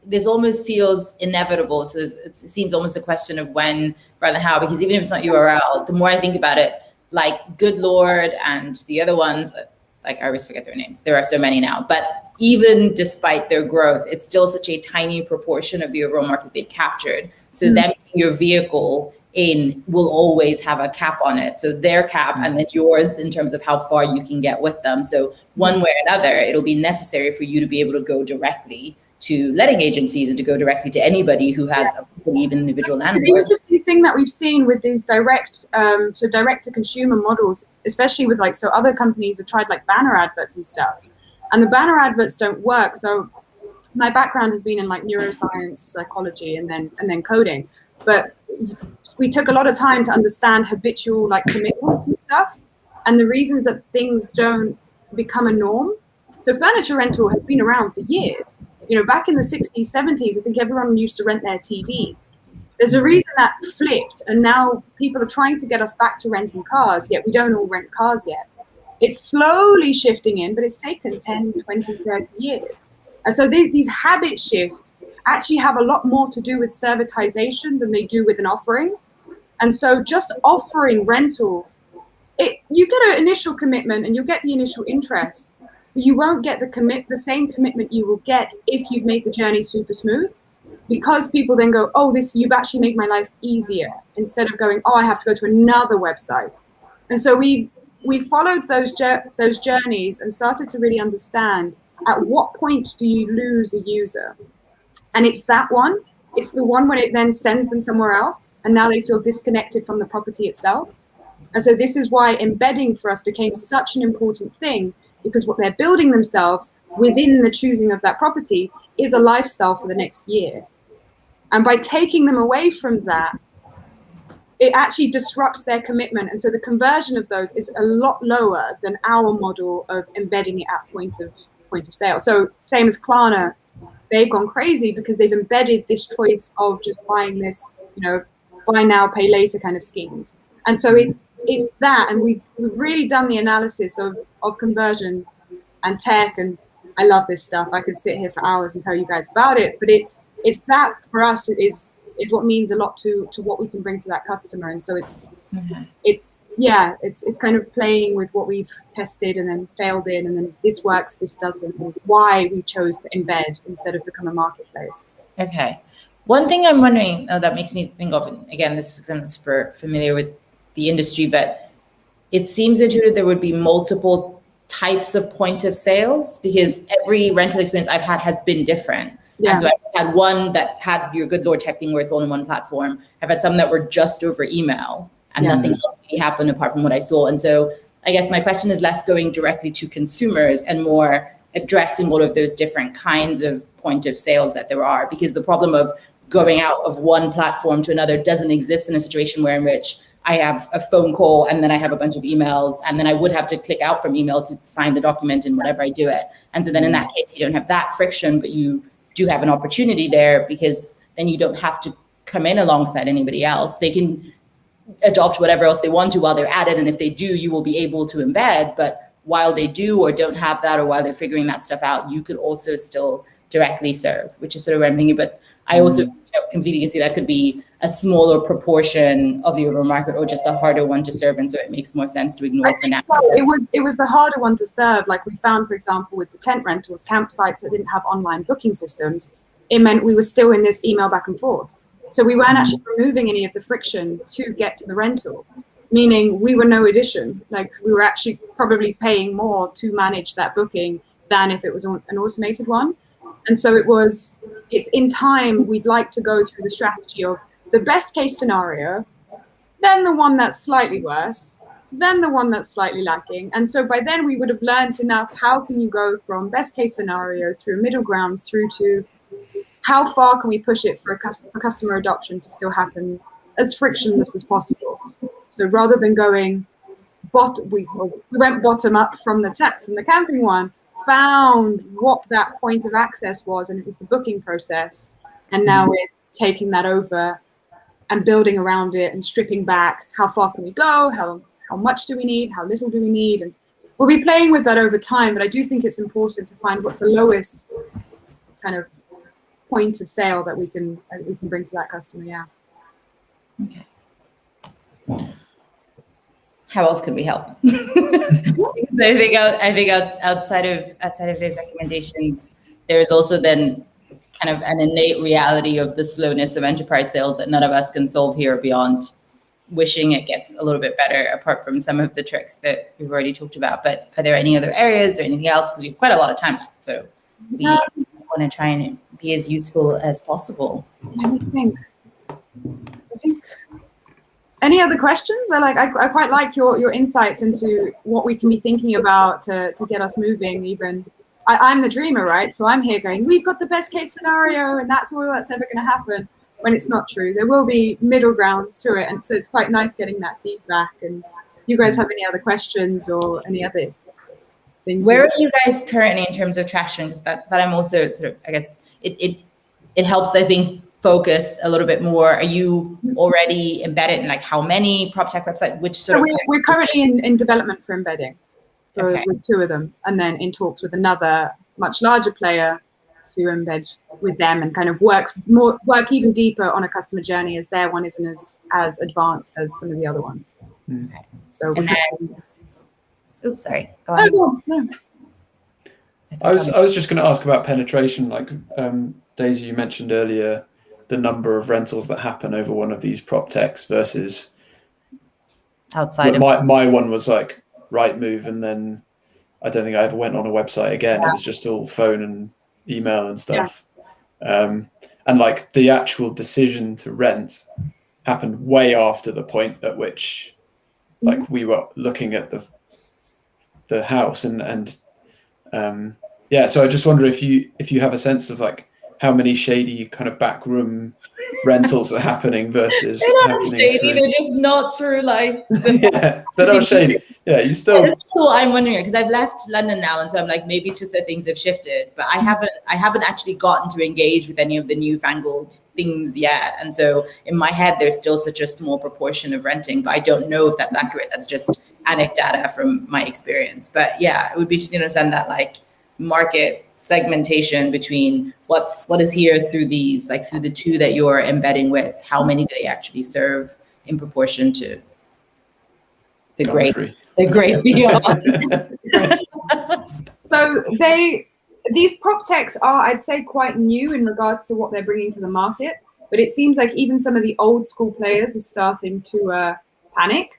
this almost feels inevitable. So it seems almost a question of when rather than how, because even if it's not URL, the more I think about it, like Good Lord and the other ones, like I always forget their names. There are so many now, but even despite their growth, it's still such a tiny proportion of the overall market they've captured. So then your vehicle will always have a cap on it. So their cap and then yours in terms of how far you can get with them. So one way or another, it'll be necessary for you to be able to go directly to letting agencies and to go directly to anybody who has even individual landlord. The interesting thing that we've seen with these direct to consumer models, especially with other companies have tried like banner adverts and stuff, and the banner adverts don't work. So my background has been in like neuroscience, psychology, and then coding, but we took a lot of time to understand habitual like commitments and stuff, and the reasons that things don't become a norm. So furniture rental has been around for years. Back in the 60s, 70s, I think everyone used to rent their TVs. There's a reason that flipped, and now people are trying to get us back to renting cars, yet we don't all rent cars yet. It's slowly shifting in, but it's taken 10, 20, 30 years. And so these habit shifts actually have a lot more to do with servitization than they do with an offering. And so just offering rental, you get an initial commitment and you'll get the initial interest. You won't get the same commitment you will get if you've made the journey super smooth, because people then go, oh, you've actually made my life easier, instead of going, oh, I have to go to another website. And so we followed those journeys and started to really understand at what point do you lose a user. And it's that one. It's the one when it then sends them somewhere else and now they feel disconnected from the property itself. And so this is why embedding for us became such an important thing, because what they're building themselves within the choosing of that property is a lifestyle for the next year. And by taking them away from that, it actually disrupts their commitment. And so the conversion of those is a lot lower than our model of embedding it at point of sale. So same as Klarna, they've gone crazy because they've embedded this choice of just buying this, buy now, pay later kind of schemes. And so it's that, and we've really done the analysis of conversion and tech, and I love this stuff. I could sit here for hours and tell you guys about it, but it's that for us is what means a lot to what we can bring to that customer. And so it's kind of playing with what we've tested and then failed in, and then this works, this doesn't, and why we chose to embed instead of become a marketplace. Okay. One thing I'm wondering, that makes me think of, and again, this is I'm super familiar with the industry, but it seems intuitive there would be multiple types of point of sales, because every rental experience I've had has been different. Yeah. And so I've had one that had your good Lord type thing where it's all in one platform. I've had some that were just over email and nothing else really happened apart from what I saw. And so I guess my question is less going directly to consumers and more addressing all of those different kinds of point of sales that there are, because the problem of going out of one platform to another doesn't exist in a situation where in which I have a phone call and then I have a bunch of emails, and then I would have to click out from email to sign the document and whatever I do it. And so then in that case, you don't have that friction, but you do have an opportunity there, because then you don't have to come in alongside anybody else. They can adopt whatever else they want to while they're at it. And if they do, you will be able to embed. But while they do or don't have that, or while they're figuring that stuff out, you could also still directly serve, which is sort of what I'm thinking. But I also completely can see that could be a smaller proportion of the overall market, or just a harder one to serve. And so it makes more sense to ignore for now. So it was the harder one to serve. Like we found, for example, with the tent rentals, campsites that didn't have online booking systems, it meant we were still in this email back and forth. So we weren't actually removing any of the friction to get to the rental, meaning we were no addition. Like we were actually probably paying more to manage that booking than if it was an automated one. And so it's in time, we'd like to go through the strategy of the best case scenario, then the one that's slightly worse, then the one that's slightly lacking. And so by then we would have learned enough. How can you go from best case scenario through middle ground through to how far can we push it for customer adoption to still happen as frictionless as possible? So rather than going we went bottom up from the camping one, found what that point of access was, and it was the booking process. And now we're taking that over and building around it and stripping back. How far can we go? How much do we need? How little do we need? And we'll be playing with that over time. But I do think it's important to find what's the lowest kind of point of sale that we can bring to that customer. Yeah. Okay. How else could we help? I think outside of those recommendations, there is also then kind of an innate reality of the slowness of enterprise sales that none of us can solve here beyond wishing it gets a little bit better, apart from some of the tricks that we've already talked about. But are there any other areas or anything else? Because we have quite a lot of time left, so we want to try and be as useful as possible. I think. Any other questions? I quite like your insights into what we can be thinking about to get us moving. Even I'm the dreamer, right? So I'm here going, we've got the best case scenario, and that's all that's ever going to happen. When it's not true, there will be middle grounds to it, and so it's quite nice getting that feedback. And you guys have any other questions or any other things? Where are you guys currently in terms of traction? Because that I'm also sort of, I guess it helps, I think, focus a little bit more. Are you already embedded in like how many prop tech websites? Which sort of? We're currently in development for embedding with two of them, and then in talks with another much larger player to embed with them and kind of work even deeper on a customer journey, as their one isn't as advanced as some of the other ones. Okay. So. Oops, sorry. Go on. No. I was just going to ask about penetration. Like Daisy, you mentioned earlier, the number of rentals that happen over one of these prop techs versus outside. My one was like Rightmove, and then I don't think I ever went on a website again. Yeah. It was just all phone and email and stuff. Yeah. And like the actual decision to rent happened way after the point at which like we were looking at the house and so I just wonder if you have a sense of like how many shady kind of backroom rentals are happening versus they're not shady, they're just not through like yeah, they're not shady. Yeah, you still. That's what I'm wondering, because I've left London now, and so I'm like, maybe it's just that things have shifted, but I haven't actually gotten to engage with any of the newfangled things yet. And so in my head, there's still such a small proportion of renting, but I don't know if that's accurate. That's just anecdata from my experience. But yeah, it would be interesting to understand that like market segmentation between what is here through these, like through the two that you're embedding with, how many do they actually serve in proportion to the great beyond. So these prop techs are, I'd say, quite new in regards to what they're bringing to the market, but it seems like even some of the old school players are starting to panic,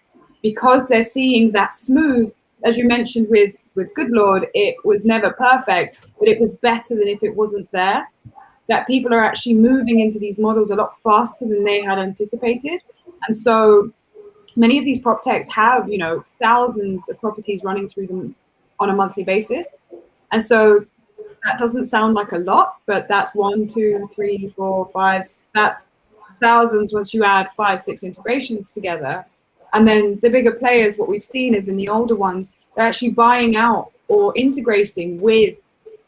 because they're seeing that smooth, as you mentioned with with good Lord, it was never perfect, but it was better than if it wasn't there. That people are actually moving into these models a lot faster than they had anticipated. And so many of these prop techs have, you know, thousands of properties running through them on a monthly basis. And so that doesn't sound like a lot, but that's 1, 2, 3, 4, 5, that's thousands once you add 5, 6 integrations together. And then the bigger players, what we've seen is in the older ones, they're actually buying out or integrating with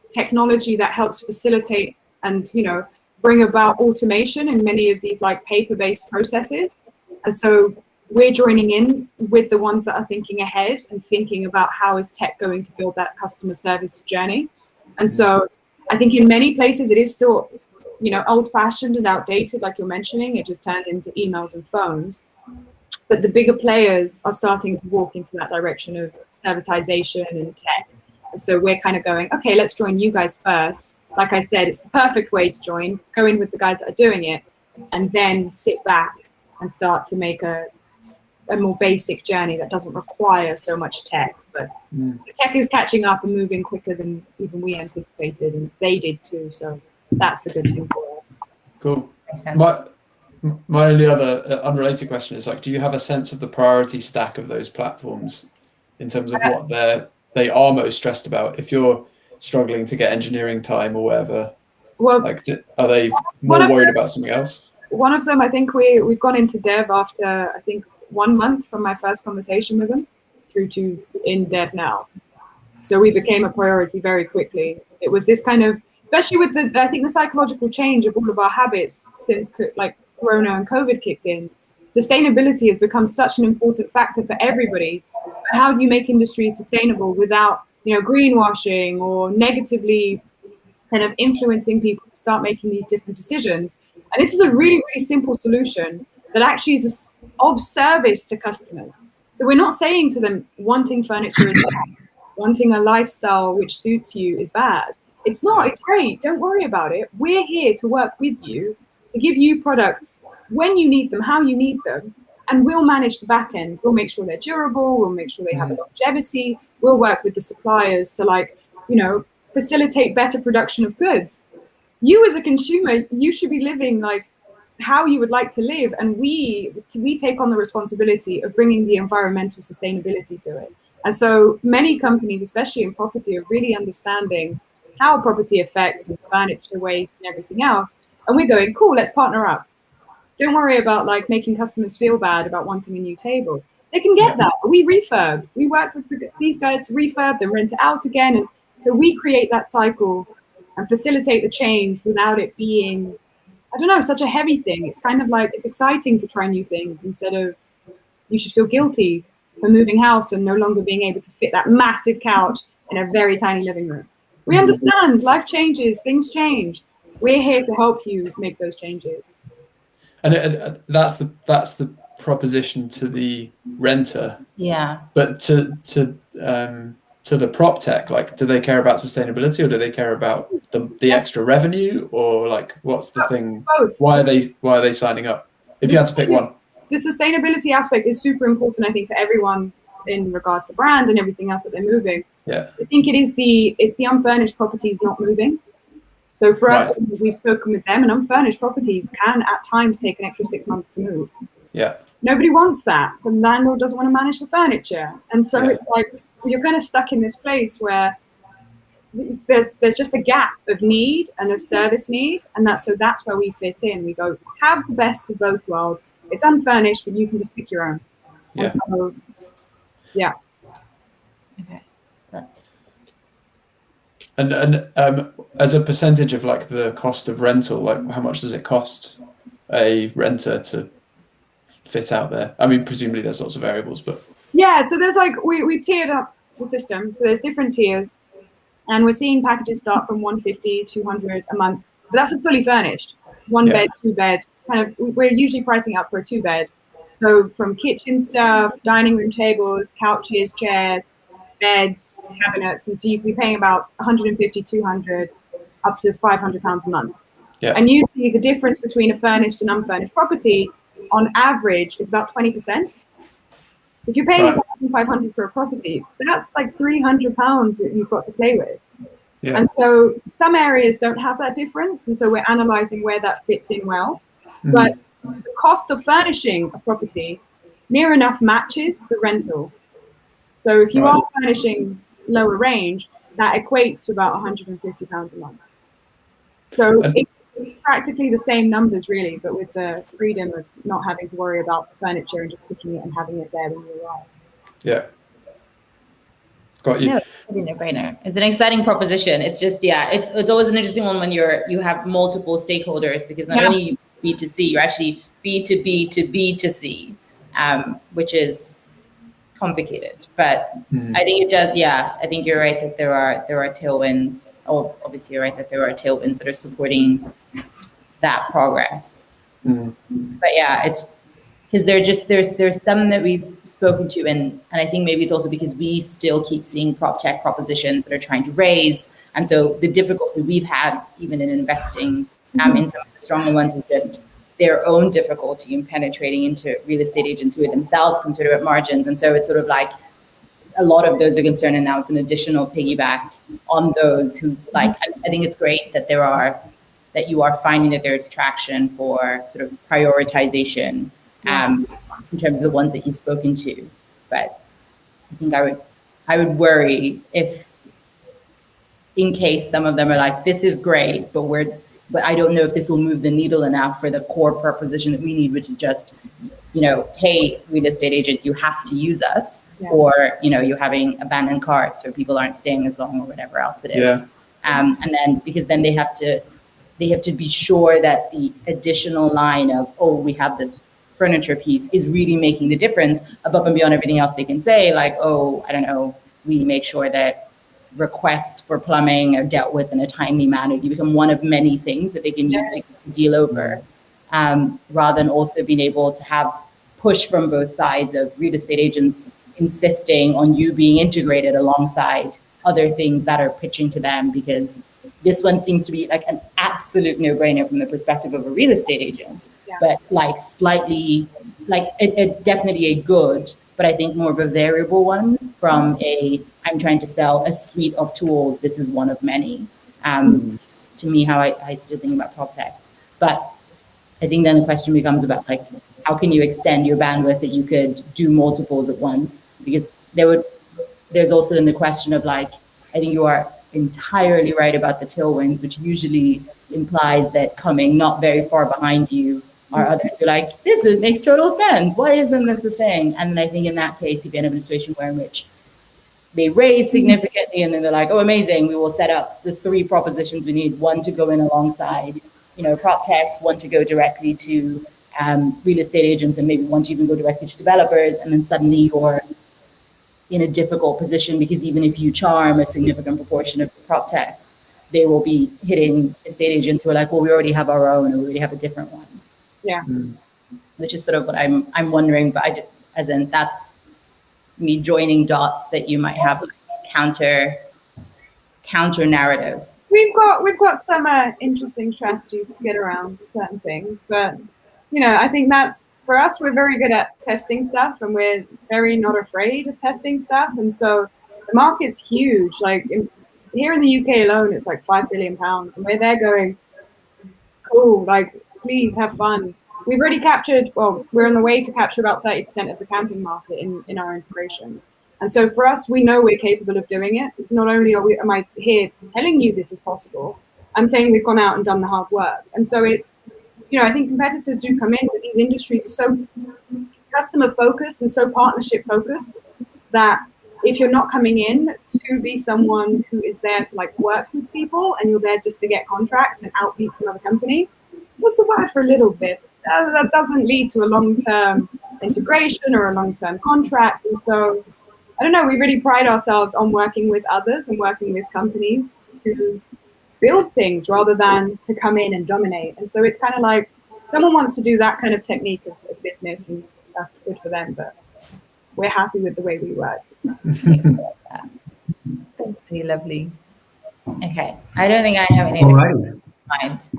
technology that helps facilitate and, you know, bring about automation in many of these like paper-based processes. And so we're joining in with the ones that are thinking ahead and thinking about how is tech going to build that customer service journey. And so I think in many places it is still, you know, old-fashioned and outdated, like you're mentioning. It just turns into emails and phones. But the bigger players are starting to walk into that direction of servitization and tech. And so we're kind of going, okay, let's join you guys first. Like I said, it's the perfect way to join. Go in with the guys that are doing it, and then sit back and start to make a more basic journey that doesn't require so much tech. But the tech is catching up and moving quicker than even we anticipated, and they did too. So that's the good thing for us. Cool. Makes sense. My only other unrelated question is, like, do you have a sense of the priority stack of those platforms in terms of what they are most stressed about? If you're struggling to get engineering time or whatever, Well, like, are they more worried about something else? One of them, I think we've gone into dev after, I think, 1 month from my first conversation with them through to in dev now. So we became a priority very quickly. It was this kind of, especially with I think the psychological change of all of our habits since like Corona and COVID kicked in. Sustainability has become such an important factor for everybody. How do you make industries sustainable without, you know, greenwashing or negatively kind of influencing people to start making these different decisions? And this is a really, really simple solution that actually is of service to customers. So we're not saying to them, wanting furniture is bad, wanting a lifestyle which suits you is bad. It's not, it's great, don't worry about it. We're here to work with you, to give you products when you need them, how you need them, and we'll manage the back end. We'll make sure they're durable, we'll make sure they have a longevity, we'll work with the suppliers to, like, you know, facilitate better production of goods. You as a consumer, you should be living like how you would like to live, and we take on the responsibility of bringing the environmental sustainability to it. And so many companies, especially in property, are really understanding how property affects and furniture waste and everything else. And we're going, cool, let's partner up. Don't worry about like making customers feel bad about wanting a new table. They can get that. We refurb. We work with these guys to refurb them, rent it out again. And so we create that cycle and facilitate the change without it being, I don't know, such a heavy thing. It's kind of like, it's exciting to try new things instead of you should feel guilty for moving house and no longer being able to fit that massive couch in a very tiny living room. We understand life changes, things change. We're here to help you make those changes. And that's the proposition to the renter. Yeah. But to the prop tech, like, do they care about sustainability, or do they care about the extra revenue, or like, what's the thing? Both. Why are they signing up? If you had to pick one. The sustainability aspect is super important, I think, for everyone in regards to brand and everything else that they're moving. Yeah. I think it's the unfurnished properties not moving. So for us, we've spoken with them, and unfurnished properties can at times take an extra 6 months to move. Yeah. Nobody wants that. The landlord doesn't want to manage the furniture. And so it's like, you're kind of stuck in this place where there's just a gap of need and of service need. And that's where we fit in. We go, have the best of both worlds. It's unfurnished, but you can just pick your own. Yeah. And so, yeah. Okay. That's. And as a percentage of like the cost of rental, like, how much does it cost a renter to fit out there? I mean, presumably there's lots of variables, but. Yeah, so there's like, we've tiered up the system. So there's different tiers, and we're seeing packages start from 150, 200 a month. But that's a fully furnished, one bed, 2 bed. Kind of, we're usually pricing up for a 2 bed. So from kitchen stuff, dining room tables, couches, chairs, beds, cabinets. And so you can be paying about 150, 200, up to £500 a month. Yeah. And usually the difference between a furnished and unfurnished property on average is about 20%. So if you're paying Right. £1,500 for a property, that's like £300 that you've got to play with. Yeah. And so some areas don't have that difference. And so we're analyzing where that fits in well. But the cost of furnishing a property near enough matches the rental. So if you Right. are furnishing lower range, that equates to about £150 a month. So it's practically the same numbers, really, but with the freedom of not having to worry about the furniture and just picking it and having it there when you arrive. Yeah. Got you. No, it's really a no-brainer. It's an exciting proposition. It's just, yeah, it's always an interesting one when you have multiple stakeholders, because not only you B2C, you're actually B2B to B2C, which is complicated. But I think it does. Yeah, I think you're right that there are tailwinds. Oh, obviously you're right that there are tailwinds that are supporting that progress. But yeah, it's because there's some that we've spoken to, and I think maybe it's also because we still keep seeing prop tech propositions that are trying to raise, and so the difficulty we've had even in investing in some of the stronger ones is just their own difficulty in penetrating into real estate agents who are themselves conservative margins, and so it's sort of like a lot of those are concerned, and now it's an additional piggyback on those who like. I think it's great that that you are finding that there's traction for sort of prioritization in terms of the ones that you've spoken to. But I think I would worry if, in case some of them are like, this is great, but I don't know if this will move the needle enough for the core proposition that we need, which is just, hey, real estate agent, you have to use us, or, you're having abandoned carts, or people aren't staying as long, or whatever else it is. And then, because then they have to be sure that the additional line of, oh, we have this furniture piece is really making the difference above and beyond everything else they can say, like, oh, I don't know, we make sure that requests for plumbing are dealt with in a timely manner. You become one of many things that they can use to deal over, rather than also being able to have push from both sides of real estate agents insisting on you being integrated alongside other things that are pitching to them, because this one seems to be like an absolute no-brainer from the perspective of a real estate agent, but like slightly, like it definitely a good, but I think more of a variable one from I'm trying to sell a suite of tools. This is one of many. To me, how I still think about prop techs. But I think then the question becomes about like, how can you extend your bandwidth that you could do multiples at once? Because there's also then the question of like, I think you are entirely right about the tailwinds, which usually implies that coming not very far behind you are others who are like, makes total sense. Why isn't this a thing? And I think in that case, you end up in a situation where in which they raise significantly, and then they're like, oh, amazing, we will set up the 3 propositions we need, one to go in alongside, prop techs, one to go directly to real estate agents, and maybe one to even go directly to developers. And then suddenly you're in a difficult position, because even if you charm a significant proportion of prop techs, they will be hitting estate agents who are like, well, we already have our own, or we already have a different one. Yeah. Which is sort of what I'm wondering, but as in that's me joining dots that you might have counter narratives. We've got some interesting strategies to get around certain things, but I think that's, for us, we're very good at testing stuff, and we're very not afraid of testing stuff. And so the market's huge. Like here in the UK alone, it's like £5 billion, and we're there going, cool, like, please have fun. We've already captured, we're on the way to capture about 30% of the camping market in our integrations. And so for us, we know we're capable of doing it. Not only am I here telling you this is possible, I'm saying we've gone out and done the hard work. And so it's, I think competitors do come in, but these industries are so customer focused and so partnership focused that if you're not coming in to be someone who is there to like work with people, and you're there just to get contracts and outbeat some other company, we'll survive for a little bit. That doesn't lead to a long-term integration or a long-term contract. And so, I don't know, we really pride ourselves on working with others and working with companies to build things rather than to come in and dominate. And so it's kind of like someone wants to do that kind of technique of business, and that's good for them, but we're happy with the way we work. That's pretty lovely. Okay, I don't think I have anything in mind.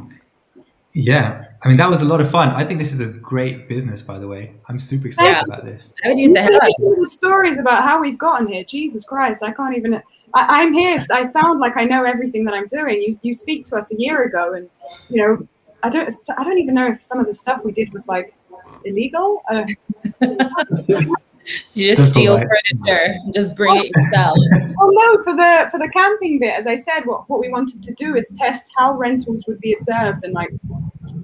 Yeah, I mean, that was a lot of fun. I think this is a great business, by the way. I'm super excited about this. I would use the headline. Some of the stories about how we've gotten here. Jesus Christ, I can't even. I'm here. I sound like I know everything that I'm doing. You speak to us a year ago, and I don't even know if some of the stuff we did was like illegal. You just steal furniture and just bring it yourself. Well, no, for the camping bit, as I said, what we wanted to do is test how rentals would be observed and like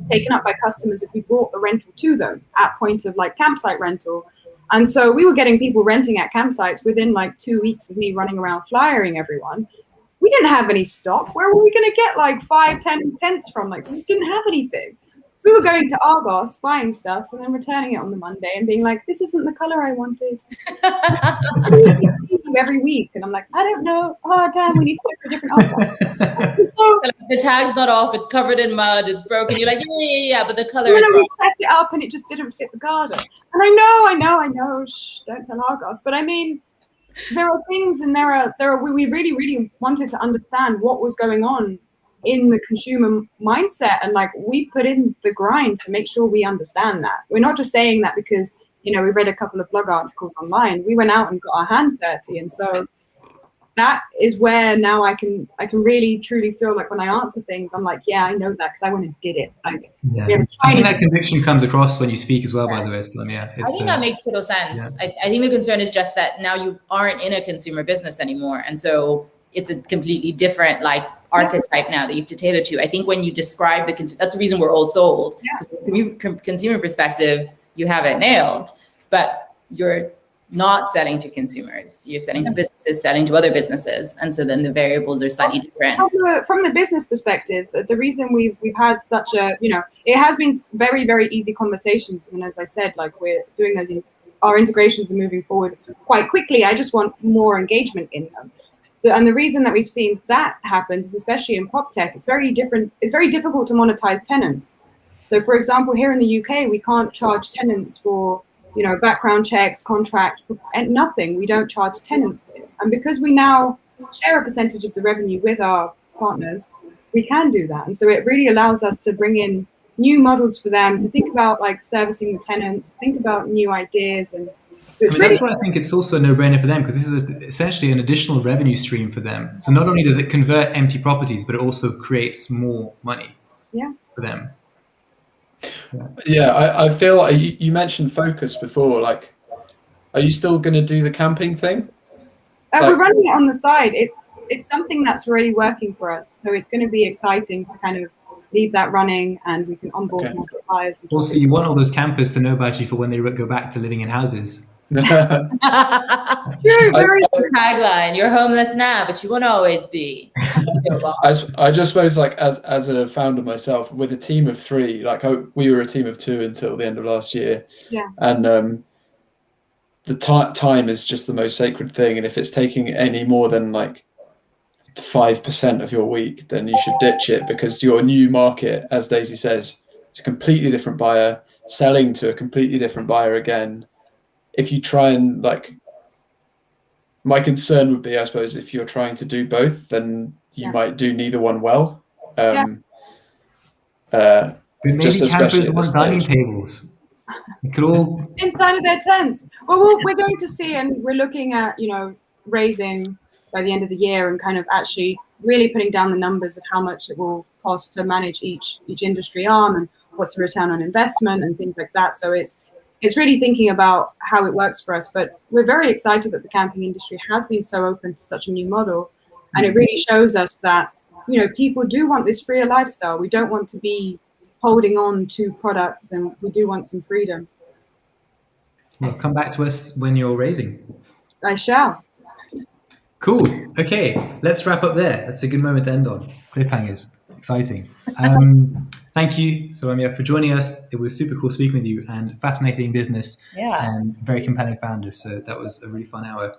taken up by customers if we brought the rental to them at point of like campsite rental. And so we were getting people renting at campsites within like 2 weeks of me running around flyering everyone. We didn't have any stock. Where were we going to get like 5-10 tents from? Like, we didn't have anything. So we were going to Argos, buying stuff, and then returning it on the Monday and being like, this isn't the color I wanted. Every week. And I'm like, I don't know. Oh, damn, we need to go for a different outfit. So the tag's not off. It's covered in mud. It's broken. You're like, yeah, but the color is wrong. We set it up and it just didn't fit the garden. And I know. Shh, don't tell Argos. But I mean, there are things, and we really, really wanted to understand what was going on in the consumer mindset, and like we put in the grind to make sure we understand that. We're not just saying that because we read a couple of blog articles online. We went out and got our hands dirty, and so that is where now I can really truly feel like when I answer things, I'm like, yeah, I know that because I went and did it. Like, I think that conviction comes across when you speak as well. By the way, Siloamia. I think that makes total sense. Yeah. I think the concern is just that now you aren't in a consumer business anymore, and so it's a completely different archetype now that you have to tailor to. I think when you describe the consumer, that's the reason we're all sold. Yeah. From a consumer perspective, you have it nailed, but you're not selling to consumers. You're selling to businesses, selling to other businesses. And so then the variables are slightly different. From the business perspective, the reason we've had such a, it has been very, very easy conversations. And as I said, like we're doing our integrations are moving forward quite quickly. I just want more engagement in them. And the reason that we've seen that happens is especially in prop tech, it's very different. It's very difficult to monetize tenants. So for example, here in the UK, we can't charge tenants for, background checks, contract, and nothing. We don't charge tenants here. And because we now share a percentage of the revenue with our partners, we can do that. And so it really allows us to bring in new models for them to think about like servicing the tenants, think about new ideas. And so that's why I think it's also a no-brainer for them, because this is essentially an additional revenue stream for them. So not only does it convert empty properties, but it also creates more money for them. Yeah, I feel like you mentioned focus before. Like, are you still going to do the camping thing? We're running it on the side. It's something that's already working for us. So it's going to be exciting to kind of leave that running, and we can onboard more suppliers. Also, you want all those campers to know about you for when they go back to living in houses. Very tagline. You're homeless now, but you won't always be. I just suppose, like as a founder myself, with a team of 3, like we were a team of 2 until the end of last year. Yeah. And the time is just the most sacred thing, and if it's taking any more than like 5% of your week, then you should ditch it, because your new market, as Daisy says, it's a completely different buyer selling to a completely different buyer again. If you try and my concern would be, I suppose, if you're trying to do both, then you might do neither one well. Maybe just especially campers want dining tables. Could all inside of their tents. Well, we're going to see, and we're looking at raising by the end of the year, and kind of actually really putting down the numbers of how much it will cost to manage each industry arm, and what's the return on investment and things like that. So it's really thinking about how it works for us. But we're very excited that the camping industry has been so open to such a new model. And it really shows us that, people do want this freer lifestyle. We don't want to be holding on to products, and we do want some freedom. Well, come back to us when you're raising. I shall. Cool. Okay, let's wrap up there. That's a good moment to end on. Cliffhangers. Exciting. Thank you, Siloamia, for joining us. It was super cool speaking with you, and fascinating business and very compelling founder. So that was a really fun hour.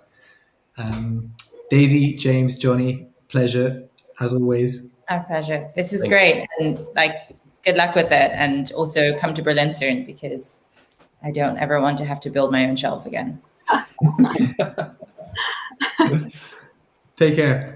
Daisy, James, Johnny, pleasure as always. Our pleasure. This is great, and good luck with it. And also come to Berlin soon, because I don't ever want to have to build my own shelves again. Take care.